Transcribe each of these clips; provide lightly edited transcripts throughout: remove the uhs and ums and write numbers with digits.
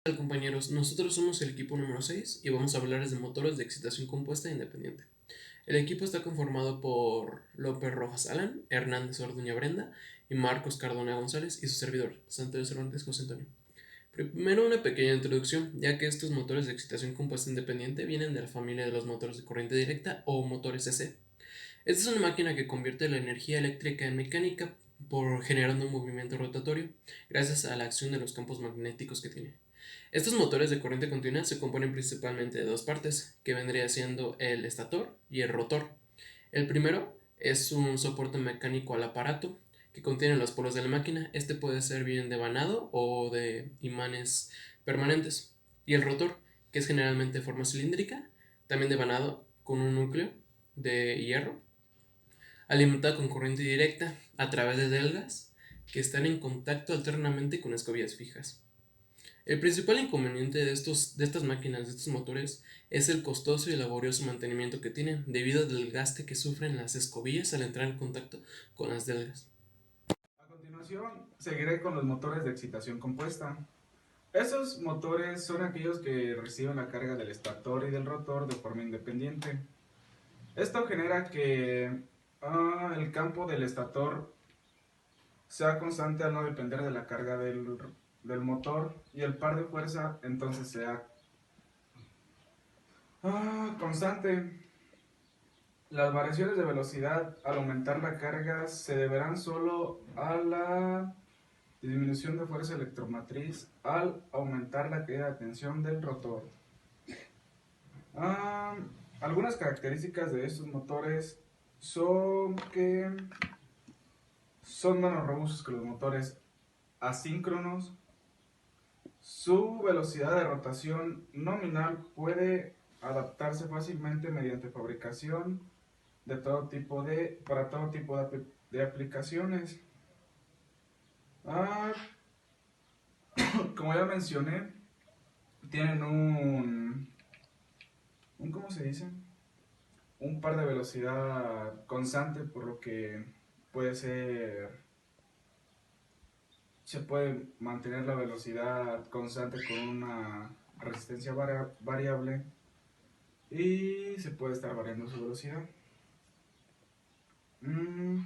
Hola compañeros, nosotros somos el equipo número 6 y vamos a hablarles de motores de excitación compuesta independiente. El equipo está conformado por López Rojas Alan, Hernández Orduña Brenda y Marcos Cardona González y su servidor, Santiago Cervantes José Antonio. Primero una pequeña introducción, ya que estos motores de excitación compuesta independiente vienen de la familia de los motores de corriente directa o motores DC. Esta es una máquina que convierte la energía eléctrica en mecánica por generando un movimiento rotatorio gracias a la acción de los campos magnéticos que tiene. Estos motores de corriente continua se componen principalmente de dos partes, que vendría siendo el estator y el rotor. El primero es un soporte mecánico al aparato que contiene los polos de la máquina. Este puede ser bien de vanado o de imanes permanentes. Y el rotor, que es generalmente de forma cilíndrica, también de vanado con un núcleo de hierro, alimentado con corriente directa a través de delgas que están en contacto alternamente con escobillas fijas. El principal inconveniente de estas máquinas, de estos motores, es el costoso y laborioso mantenimiento que tienen, debido al desgaste que sufren las escobillas al entrar en contacto con las delgas. A continuación, seguiré con los motores de excitación compuesta. Estos motores son aquellos que reciben la carga del estator y del rotor de forma independiente. Esto genera que el campo del estator sea constante al no depender de la carga del motor y el par de fuerza entonces sea constante. Las variaciones de velocidad al aumentar la carga se deberán solo a la disminución de fuerza electromotriz al aumentar la caída de tensión del rotor. Ah, Algunas características de estos motores son que son menos robustos que los motores asíncronos. Su velocidad de rotación nominal puede adaptarse fácilmente mediante fabricación de todo tipo para todo tipo de aplicaciones. Ah, Como ya mencioné, tienen ¿cómo se dice? Un par de velocidad constante, por lo que puede ser, se puede mantener la velocidad constante con una resistencia variable y se puede estar variando su velocidad. Mm,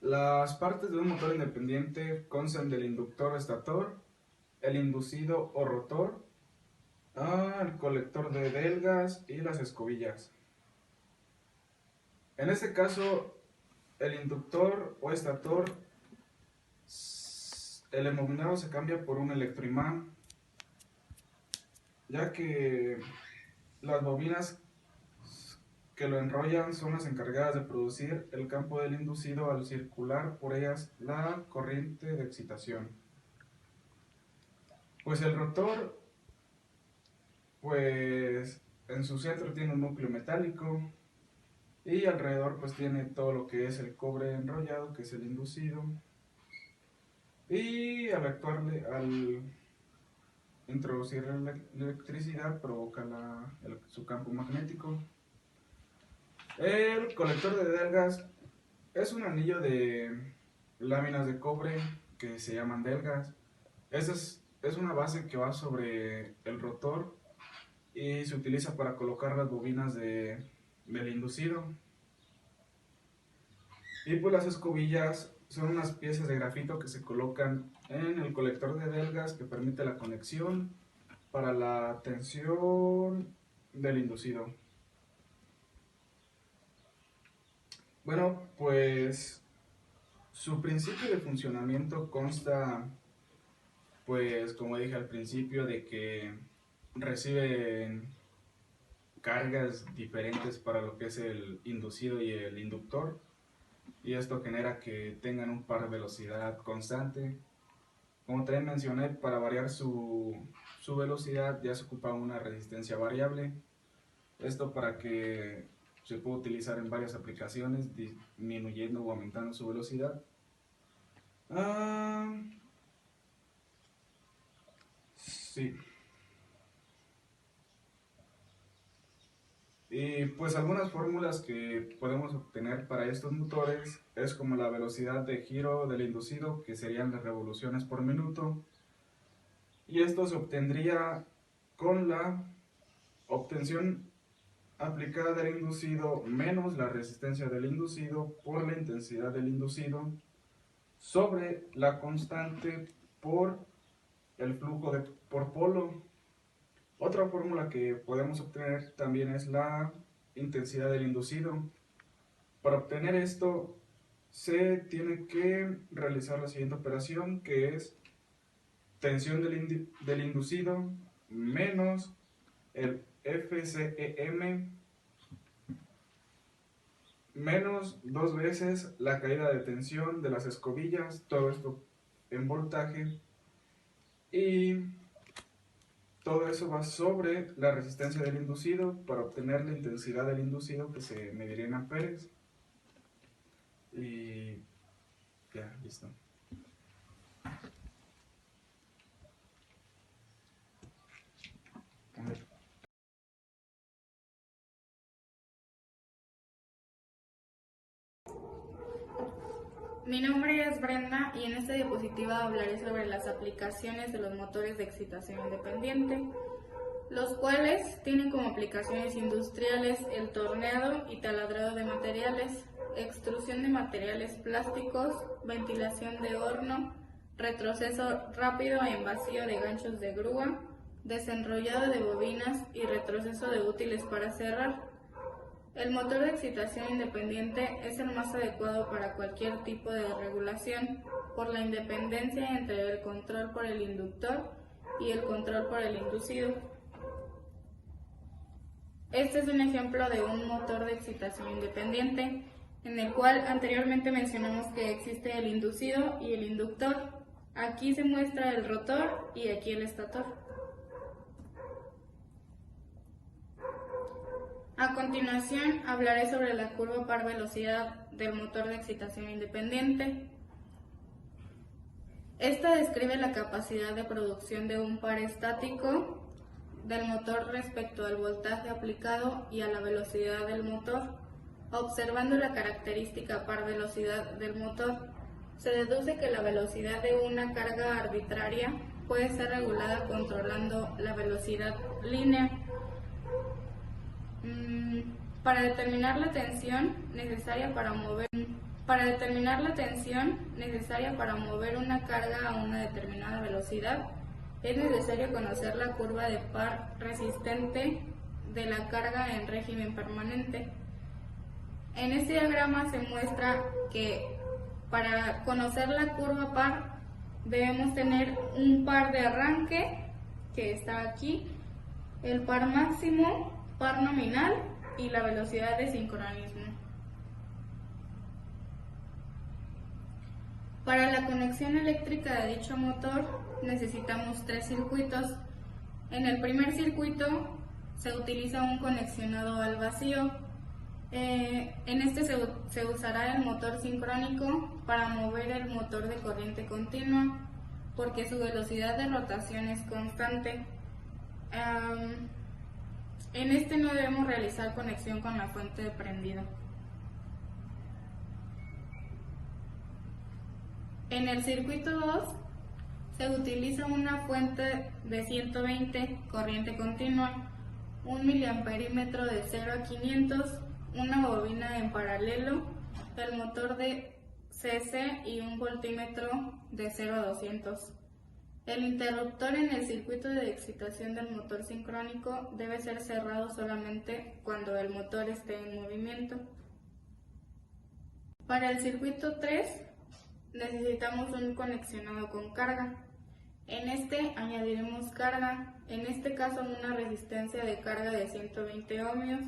Las partes de un motor independiente constan del inductor estator, el inducido o rotor, el colector de delgas y las escobillas. En este caso, el inductor o estator, el embobinado se cambia por un electroimán, ya que las bobinas que lo enrollan son las encargadas de producir el campo del inducido al circular por ellas la corriente de excitación. Pues el rotor, pues en su centro tiene un núcleo metálico y alrededor pues tiene todo lo que es el cobre enrollado, que es el inducido, y al introducir la electricidad provoca su campo magnético. El colector de delgas es un anillo de láminas de cobre que se llaman delgas. Es una base que va sobre el rotor y se utiliza para colocar las bobinas del inducido. Y pues las escobillas son unas piezas de grafito que se colocan en el colector de delgas que permite la conexión para la tensión del inducido. Bueno, pues su principio de funcionamiento consta, pues como dije al principio, de que reciben cargas diferentes para lo que es el inducido y el inductor, y esto genera que tengan un par de velocidad constante. Como también mencioné, para variar su velocidad ya se ocupa una resistencia variable. Esto para que se pueda utilizar en varias aplicaciones, disminuyendo o aumentando su velocidad. Ah, sí. Y pues algunas fórmulas que podemos obtener para estos motores es como la velocidad de giro del inducido, que serían las revoluciones por minuto, y esto se obtendría con la obtención aplicada del inducido menos la resistencia del inducido por la intensidad del inducido sobre la constante por el flujo por polo. Otra fórmula que podemos obtener también es la intensidad del inducido. Para obtener esto se tiene que realizar la siguiente operación, que es tensión del inducido menos el FCEM menos 2 veces la caída de tensión de las escobillas, todo esto en voltaje, y todo eso va sobre la resistencia del inducido para obtener la intensidad del inducido, que se mediría en amperes. Y ya, listo. Mi nombre es Brenda y en esta diapositiva hablaré sobre las aplicaciones de los motores de excitación independiente, los cuales tienen como aplicaciones industriales el torneado y taladrado de materiales, extrusión de materiales plásticos, ventilación de horno, retroceso rápido en vacío de ganchos de grúa, desenrollado de bobinas y retroceso de útiles para cerrar. El motor de excitación independiente es el más adecuado para cualquier tipo de regulación, por la independencia entre el control por el inductor y el control por el inducido. Este es un ejemplo de un motor de excitación independiente, en el cual anteriormente mencionamos que existe el inducido y el inductor. Aquí se muestra el rotor y aquí el estator. A continuación hablaré sobre la curva par velocidad del motor de excitación independiente. Esta describe la capacidad de producción de un par estático del motor respecto al voltaje aplicado y a la velocidad del motor. Observando la característica par velocidad del motor, se deduce que la velocidad de una carga arbitraria puede ser regulada controlando la velocidad línea. Para determinar la tensión necesaria para mover una carga a una determinada velocidad, es necesario conocer la curva de par resistente de la carga en régimen permanente. En este diagrama se muestra que para conocer la curva par debemos tener un par de arranque, que está aquí, el par máximo, par nominal y la velocidad de sincronismo. Para la conexión eléctrica de dicho motor necesitamos 3 circuitos. En el primer circuito se utiliza un conexionado al vacío. En este se usará el motor sincrónico para mover el motor de corriente continua, porque su velocidad de rotación es constante. En este no debemos realizar conexión con la fuente de prendido. En el circuito 2 se utiliza una fuente de 120 corriente continua, un miliamperímetro de 0 a 500, una bobina en paralelo, el motor de CC y un voltímetro de 0 a 200. El interruptor en el circuito de excitación del motor sincrónico debe ser cerrado solamente cuando el motor esté en movimiento. Para el circuito 3 necesitamos un conexionado con carga. En este añadiremos carga, en este caso una resistencia de carga de 120 ohmios.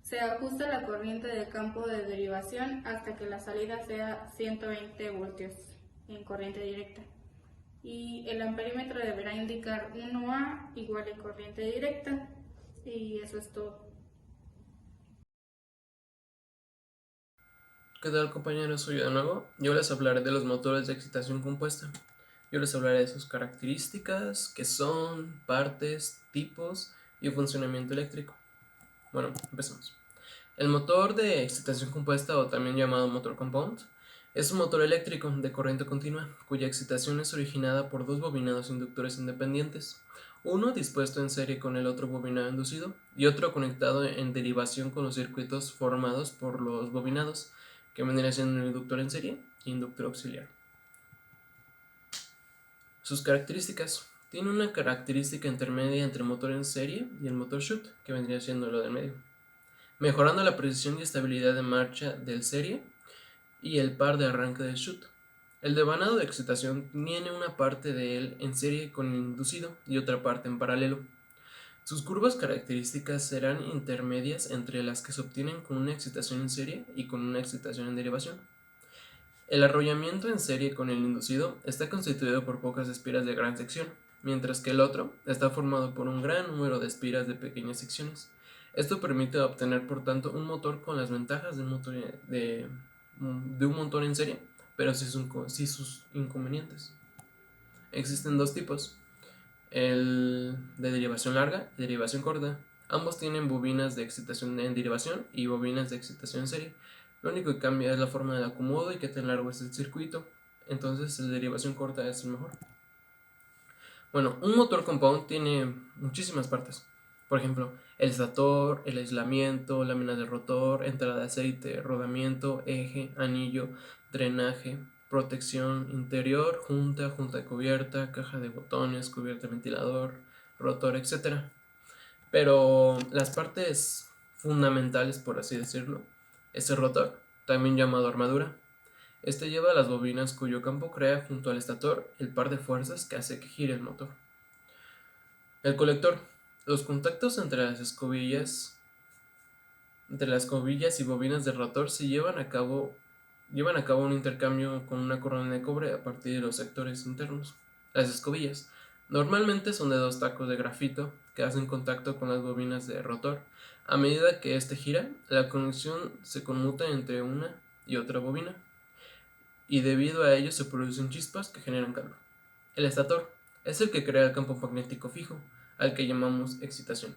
Se ajusta la corriente del campo de derivación hasta que la salida sea 120 voltios en corriente directa. Y el amperímetro deberá indicar 1A igual a corriente directa, y eso es todo. ¿Qué tal, compañeros? Soy yo de nuevo. Yo les hablaré de los motores de excitación compuesta. Yo les hablaré de sus características, qué son, partes, tipos y funcionamiento eléctrico. Bueno, empecemos. El motor de excitación compuesta, o también llamado motor compound, es un motor eléctrico de corriente continua, cuya excitación es originada por dos bobinados inductores independientes, uno dispuesto en serie con el otro bobinado inducido y otro conectado en derivación con los circuitos formados por los bobinados, que vendría siendo un inductor en serie e inductor auxiliar. Sus características. Tiene una característica intermedia entre el motor en serie y el motor shunt, que vendría siendo lo del medio, mejorando la precisión y estabilidad de marcha del serie y el par de arranque del shunt. El devanado de excitación tiene una parte de él en serie con el inducido y otra parte en paralelo. Sus curvas características serán intermedias entre las que se obtienen con una excitación en serie y con una excitación en derivación. El arrollamiento en serie con el inducido está constituido por pocas espiras de gran sección, mientras que el otro está formado por un gran número de espiras de pequeñas secciones. Esto permite obtener, por tanto, un motor con las ventajas de un motor en serie, pero sí sus inconvenientes. Existen dos tipos, el de derivación larga y derivación corta. Ambos tienen bobinas de excitación en derivación y bobinas de excitación en serie. Lo único que cambia es la forma del acomodo y qué tan largo es el circuito. Entonces, la derivación corta es el mejor. Bueno, un motor compound tiene muchísimas partes. Por ejemplo, el estator, el aislamiento, láminas de rotor, entrada de aceite, rodamiento, eje, anillo, drenaje, protección interior, junta de cubierta, caja de botones, cubierta de ventilador, rotor, etc. Pero las partes fundamentales, por así decirlo, es el rotor, también llamado armadura. Este lleva las bobinas cuyo campo crea junto al estator el par de fuerzas que hace que gire el motor. El colector. Los contactos entre las escobillas y bobinas del rotor se llevan a cabo un intercambio con una corona de cobre a partir de los sectores internos. Las escobillas normalmente son de dos tacos de grafito que hacen contacto con las bobinas de rotor. A medida que este gira, la conexión se conmuta entre una y otra bobina, y debido a ello se producen chispas que generan calor. El estator es el que crea el campo magnético fijo, al que llamamos excitación.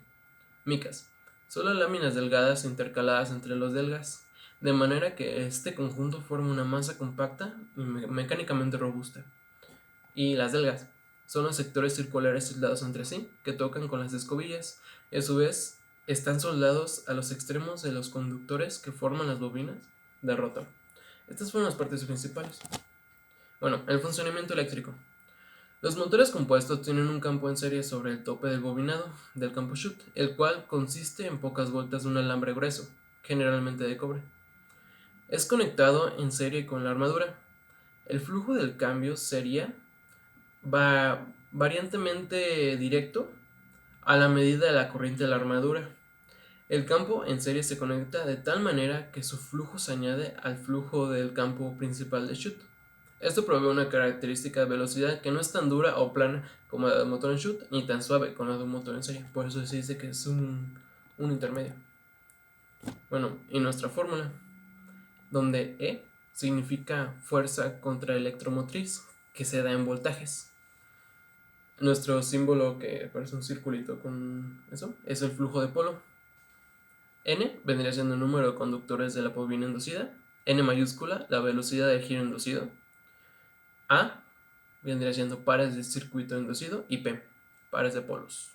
Micas son las láminas delgadas intercaladas entre los del gas, de manera que este conjunto forma una masa compacta y mecánicamente robusta. Y las del gas son los sectores circulares soldados entre sí, que tocan con las escobillas, y a su vez están soldados a los extremos de los conductores que forman las bobinas de rotor. Estas fueron las partes principales. Bueno, el funcionamiento eléctrico. Los motores compuestos tienen un campo en serie sobre el tope del bobinado del campo shunt, el cual consiste en pocas vueltas de un alambre grueso, generalmente de cobre. Es conectado en serie con la armadura. El flujo del cambio sería variantemente directo a la medida de la corriente de la armadura. El campo en serie se conecta de tal manera que su flujo se añade al flujo del campo principal de shunt. Esto provee una característica de velocidad que no es tan dura o plana como la del motor en shunt, ni tan suave como la de un motor en serie. Por eso se dice que es un intermedio. Bueno, y nuestra fórmula, donde E significa fuerza contra electromotriz, que se da en voltajes. Nuestro símbolo, que parece un circulito con eso, es el flujo de polo. N vendría siendo el número de conductores de la bobina inducida. N mayúscula, la velocidad del giro inducido. A vendría siendo pares de circuito inducido, y P, pares de polos.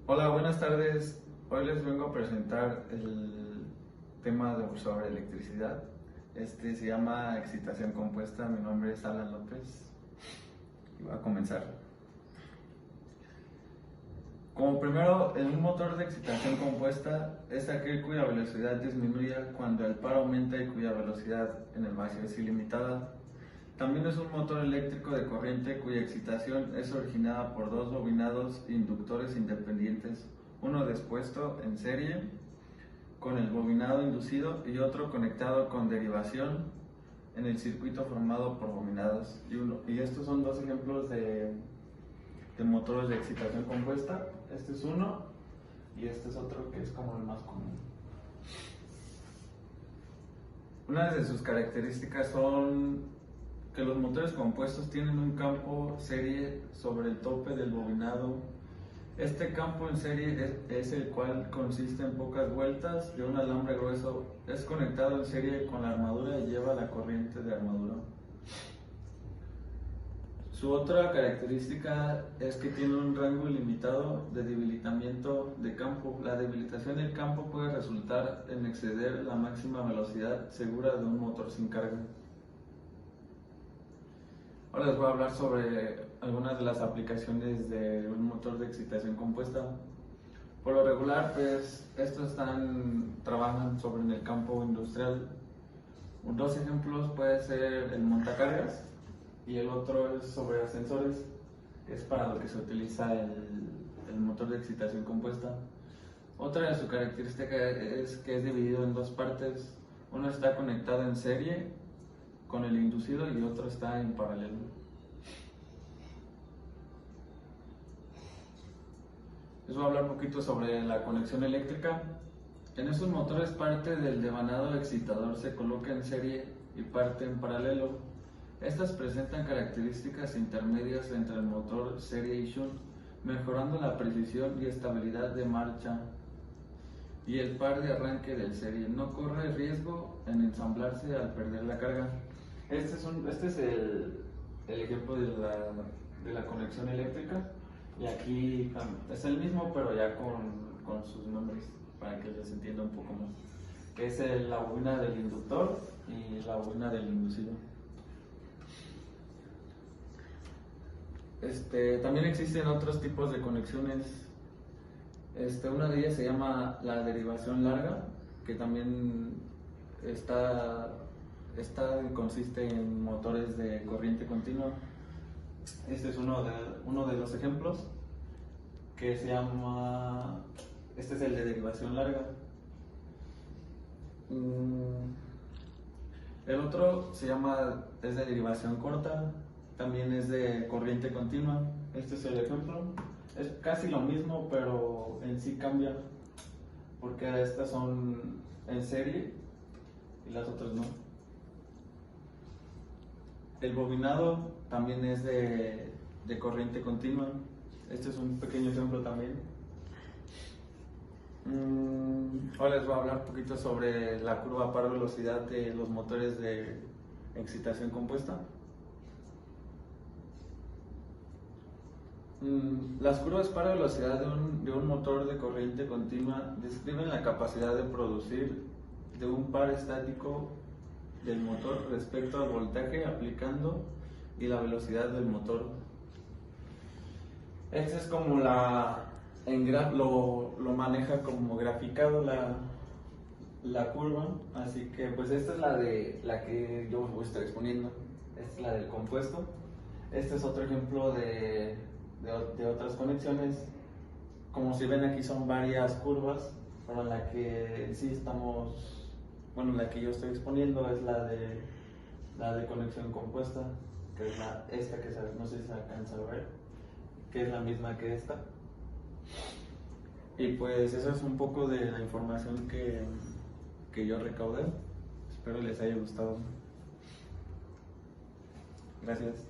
Hola, buenas tardes. Hoy les vengo a presentar el tema sobre electricidad. Se llama excitación compuesta. Mi nombre es Alan López y voy a comenzar. Como primero, en un motor de excitación compuesta es aquel cuya velocidad disminuye cuando el par aumenta y cuya velocidad en el vacío es ilimitada. También es un motor eléctrico de corriente cuya excitación es originada por dos bobinados inductores independientes, uno dispuesto en serie con el bobinado inducido y otro conectado con derivación en el circuito formado por bobinados. Y estos son dos ejemplos de motores de excitación compuesta. Este es uno y este es otro que es como el más común. Una de sus características son que los motores compuestos tienen un campo serie sobre el tope del bobinado. Este campo en serie es el cual consiste en pocas vueltas de un alambre grueso. Es conectado en serie con la armadura y lleva la corriente de armadura. Su otra característica es que tiene un rango ilimitado de debilitamiento de campo. La debilitación del campo puede resultar en exceder la máxima velocidad segura de un motor sin carga. Ahora les voy a hablar sobre algunas de las aplicaciones de un motor de excitación compuesta. Por lo regular, pues estos trabajan sobre en el campo industrial. Dos ejemplos puede ser el montacargas y el otro es sobre ascensores, que es para lo que se utiliza el motor de excitación compuesta. Otra de sus características es que es dividido en dos partes. Uno está conectado en serie con el inducido y otro está en paralelo. Les voy a hablar un poquito sobre la conexión eléctrica. En esos motores parte del devanado excitador se coloca en serie y parte en paralelo. Estas presentan características intermedias entre el motor serie y shunt, mejorando la precisión y estabilidad de marcha y el par de arranque del serie. No corre riesgo en ensamblarse al perder la carga. Este es el ejemplo de la conexión eléctrica, y aquí es el mismo pero ya con sus nombres para que les entienda un poco más. Es la bobina del inductor y la bobina del inducido. También existen otros tipos de conexiones. Una de ellas se llama la derivación larga, que también consiste en motores de corriente continua. Este es uno de los ejemplos, que se llama, este es el de derivación larga. El otro es de derivación corta, también es de corriente continua. Este es el ejemplo. Es casi lo mismo, pero en sí cambia, porque estas son en serie y las otras no. El bobinado también es de corriente continua. Este es un pequeño ejemplo también. Ahora les voy a hablar un poquito sobre la curva par velocidad de los motores de excitación compuesta. Las curvas par velocidad de un motor de corriente continua describen la capacidad de producir de un par estático del motor respecto al voltaje aplicando y la velocidad del motor. Este es como lo maneja como graficado la curva, así que pues esta es la que yo voy a estar exponiendo. Esta es la del compuesto. Este es otro ejemplo de otras conexiones. Como si ven, aquí son varias curvas, pero la que sí la que yo estoy exponiendo es la de conexión compuesta, que es esta que no sé si se alcanza a ver, que es la misma que esta. Y pues eso es un poco de la información que yo recaudé. Espero les haya gustado. Gracias.